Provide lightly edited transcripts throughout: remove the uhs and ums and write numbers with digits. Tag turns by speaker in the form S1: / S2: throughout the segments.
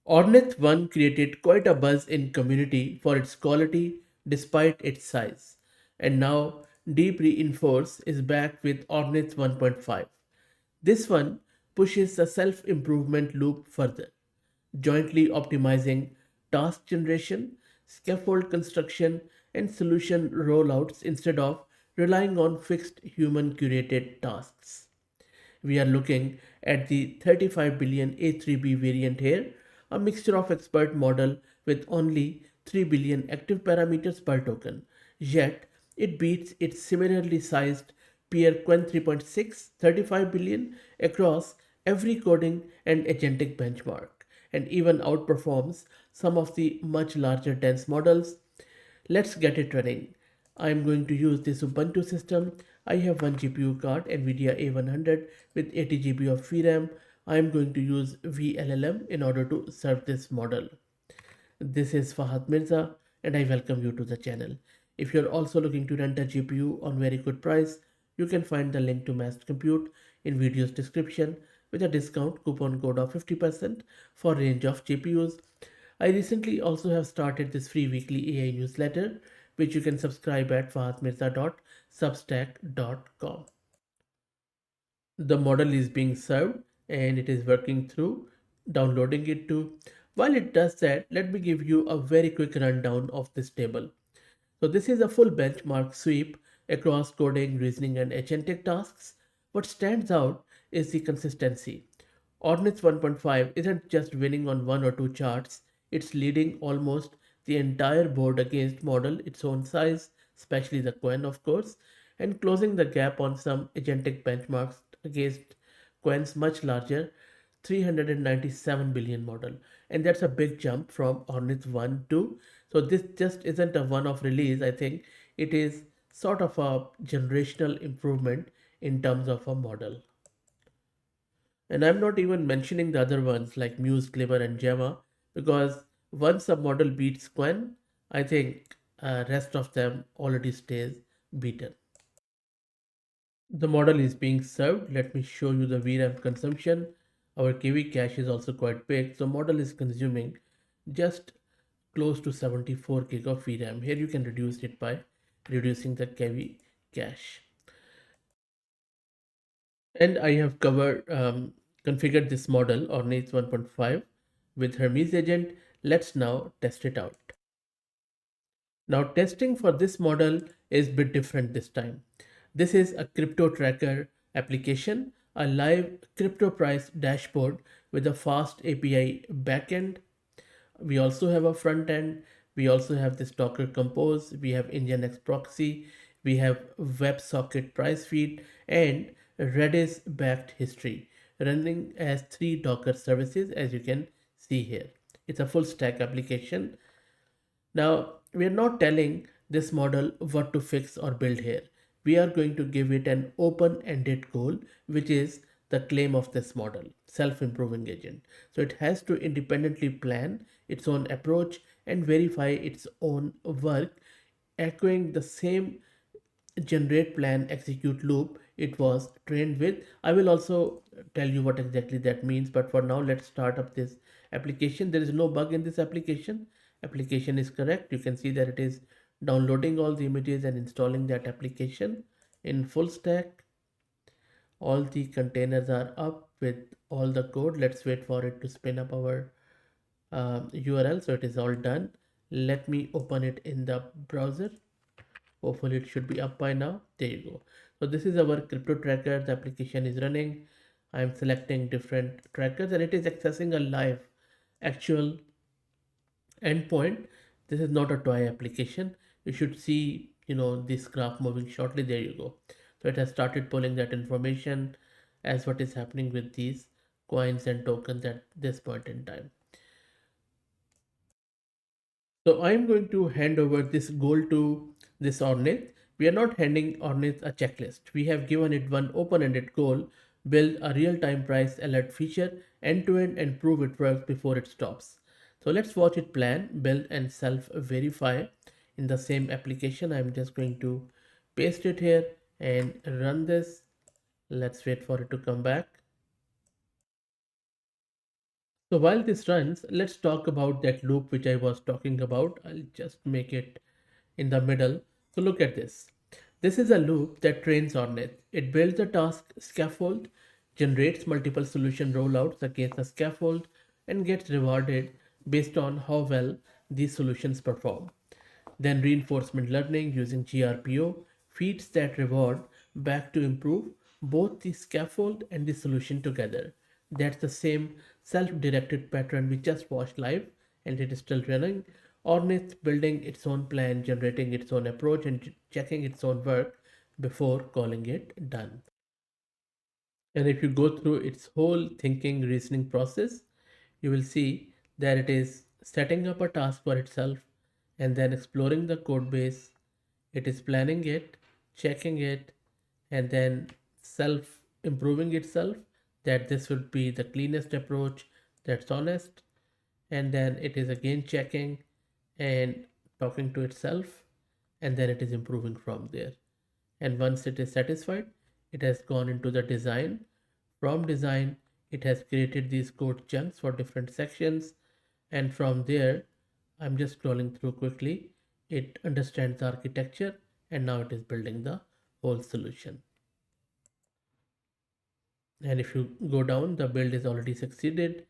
S1: Ornith 1 created quite a buzz in community for its quality despite its size. And now Deep Reinforce is back with Ornith 1.5. This one pushes the self-improvement loop further, jointly optimizing task generation, scaffold construction, and solution rollouts instead of relying on fixed human curated tasks. We are looking at the 35 billion A3B variant here, a mixture of expert model with only 3 billion active parameters per token. Yet, it beats its similarly sized peer Quen 3.6 35 billion across every coding and agentic benchmark, and even outperforms some of the much larger dense models. Let's get it running. I'm going to use this Ubuntu system. I have one GPU card, NVIDIA A100 with 80 GB of VRAM. I'm going to use VLLM in order to serve this model. This is Fahad Mirza and I welcome you to the channel. If you're also looking to rent a GPU on very good price, you can find the link to Mass Compute in video's description with a discount coupon code of 50% for range of GPUs. I recently also have started this free weekly AI newsletter which you can subscribe at fahadmirza.substack.com. The model is being served and it is working through downloading it too. While it does that, let me give you a very quick rundown of this table. So this is a full benchmark sweep across coding, reasoning and agentic tasks. What stands out is the consistency. Ornith 1.5 isn't just winning on one or two charts, it's leading almost the entire board against model its own size, especially the Quen of course, and closing the gap on some agentic benchmarks against Quen's much larger 397 billion model. And that's a big jump from Ornith 1 to. So this just isn't a one-off release. I think it is sort of a generational improvement in terms of a model. And I'm not even mentioning the other ones like Muse, Clever, and Java because once a model beats Quen, I think rest of them already stays beaten. The model is being served. Let me show you the VRAM consumption. Our KV cache is also quite big. So model is consuming just close to 74 gig of VRAM. Here you can reduce it by reducing the KV cache. And I have configured this model on Ornate 1.5 with Hermes agent. Let's now test it out. Now testing for this model is a bit different this time. This is a crypto tracker application, a live crypto price dashboard with a fast API backend. We also have a front end. We also have this Docker Compose. We have Nginx proxy. We have WebSocket price feed and Redis backed history running as three Docker services as you can see here. It's a full stack application. Now, we are not telling this model what to fix or build here. We are going to give it an open-ended goal, which is the claim of this model, self-improving agent. So it has to independently plan its own approach and verify its own work, echoing the same generate plan execute loop it was trained with. I will also tell you what exactly that means, but for now let's start up this application. There is no bug in this application is correct. You can see that it is downloading all the images and installing that application in full stack. All the containers are up with all the code. Let's wait for it to spin up our URL. So it is all done. Let me open it in the browser. Hopefully it should be up by now. There you go. So this is our crypto tracker. The application is running. I'm selecting different trackers and it is accessing a live actual endpoint. This is not a toy application. You should see, this graph moving shortly. There you go. So it has started pulling that information as what is happening with these coins and tokens at this point in time. So I'm going to hand over this goal to this Ornith. We are not handing Ornith a checklist. We have given it one open-ended goal, build a real-time price alert feature end-to-end and prove it works before it stops. So let's watch it plan, build and self-verify in the same application. I'm just going to paste it here and run this. Let's wait for it to come back. So while this runs, let's talk about that loop which I was talking about. I'll just make it in the middle. So look at this. This is a loop that trains on it. It builds a task scaffold, generates multiple solution rollouts against the scaffold, and gets rewarded based on how well these solutions perform. Then reinforcement learning using GRPO feeds that reward back to improve both the scaffold and the solution together. That's the same self-directed pattern we just watched live, and it is still running. Ornith building its own plan, generating its own approach, and checking its own work before calling it done. And if you go through its whole thinking reasoning process, you will see that it is setting up a task for itself and then exploring the code base. It is planning it, checking it, and then self improving itself that this would be the cleanest approach that's honest. And then it is again checking and talking to itself, and then it is improving from there. And once it is satisfied, it has gone into the design. From design, it has created these code chunks for different sections, and from there, I'm just scrolling through quickly. It understands the architecture, and now it is building the whole solution. And if you go down, the build is already succeeded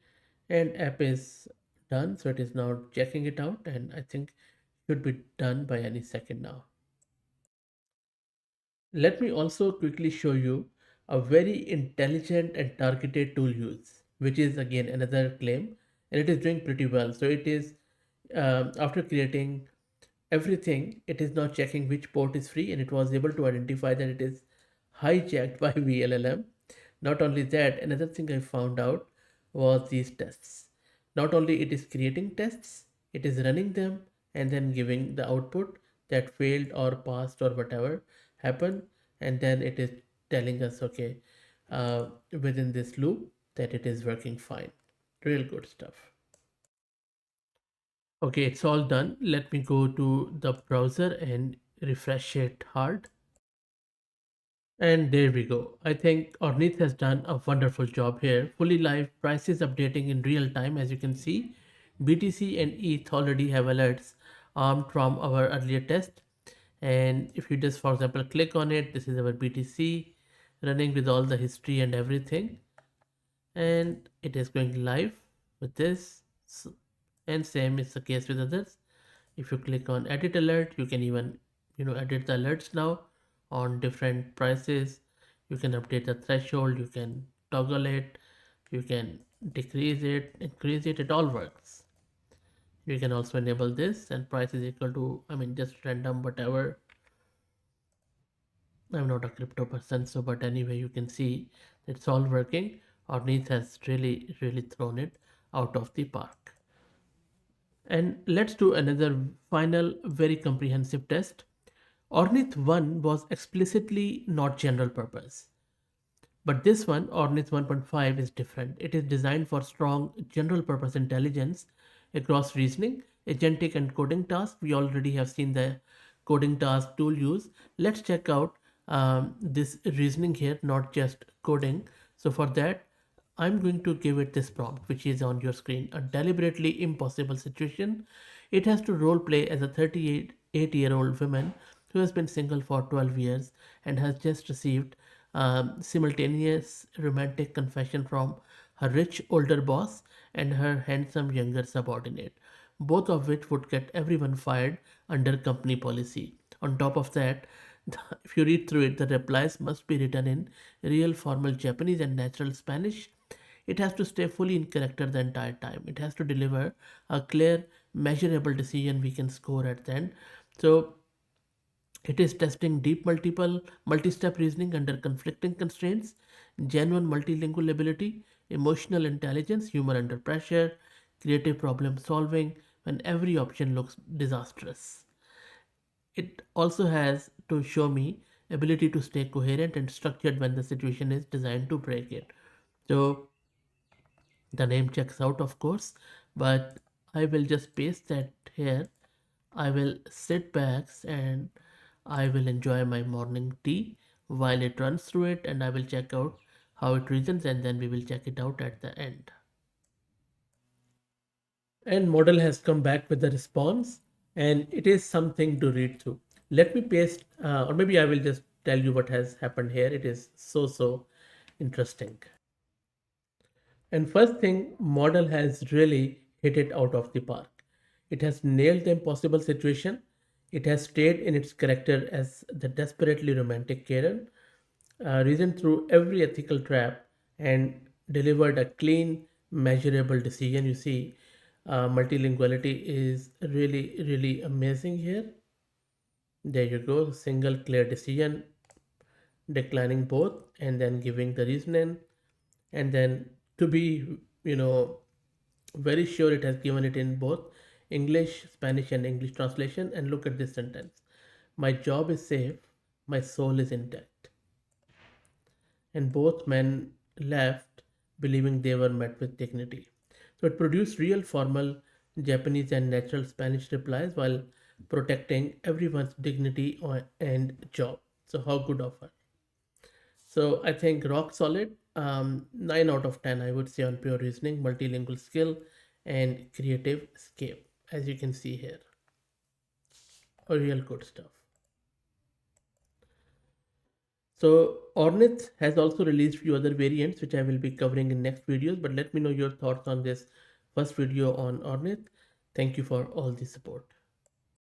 S1: and app is done. So it is now checking it out, and I think should be done by any second now. Let me also quickly show you a very intelligent and targeted tool use, which is again another claim, and it is doing pretty well. So it is after creating everything, it is now checking which port is free, and it was able to identify that it is hijacked by VLLM. Not only that, another thing I found out was these tests. Not only it is creating tests, it is running them and then giving the output that failed or passed or whatever happened, and then it is telling us, okay, within this loop that it is working fine. Real good stuff. Okay, it's all done. Let me go to the browser and refresh it hard. And there we go. I think Ornith has done a wonderful job here. Fully live, prices updating in real time, as you can see. BTC and ETH already have alerts from our earlier test. And if you just, for example, click on it, this is our BTC running with all the history and everything. And it is going live with this. And same is the case with others. If you click on edit alert, you can even edit the alerts now on different prices. You can update the threshold, you can toggle it, you can decrease it, increase it, it all works. You can also enable this, and price is equal to, I mean, just random whatever. I'm not a crypto person, so but anyway, you can see it's all working. Ornith has really thrown it out of the park. And let's do another final very comprehensive test. Ornith 1 was explicitly not general purpose. But this one, Ornith 1.5, is different. It is designed for strong general purpose intelligence across reasoning, agentic, and coding tasks. We already have seen the coding task tool use. Let's check out this reasoning here, not just coding. So for that, I'm going to give it this prompt, which is on your screen. A deliberately impossible situation. It has to role play as a 38-year-old woman who has been single for 12 years and has just received simultaneous romantic confession from her rich older boss and her handsome younger subordinate, both of which would get everyone fired under company policy. On top of that, if you read through it, the replies must be written in real formal Japanese and natural Spanish. It has to stay fully in character the entire time. It has to deliver a clear, measurable decision we can score at the end. So it is testing deep multi-step reasoning under conflicting constraints, genuine multilingual ability, emotional intelligence, humor under pressure, creative problem solving when every option looks disastrous. It also has to show me ability to stay coherent and structured when the situation is designed to break it. So the name checks out, of course, but I will just paste that here. I will sit back and I will enjoy my morning tea while it runs through it, and I will check out how it reasons, and then we will check it out at the end. And model has come back with the response, and it is something to read through. Let me paste, or maybe I will just tell you what has happened here. It is so interesting. And first thing, model has really hit it out of the park. It has nailed the impossible situation. It has stayed in its character as the desperately romantic Karen, reasoned through every ethical trap, and delivered a clean, measurable decision. You see, multilinguality is really amazing here. There you go, single clear decision, declining both, and then giving the reasoning, and then to be, you know, very sure it has given it in both English, Spanish, and English translation. And look at this sentence: my job is safe, my soul is intact. And both men left believing they were met with dignity. So it produced real formal Japanese and natural Spanish replies while protecting everyone's dignity and job. So how good of her. So I think rock solid. 9 out of 10 I would say on pure reasoning, multilingual skill, and creative escape. As you can see here, a real good stuff. So Ornith has also released few other variants which I will be covering in next videos. But let me know your thoughts on this first video on Ornith. Thank you for all the support.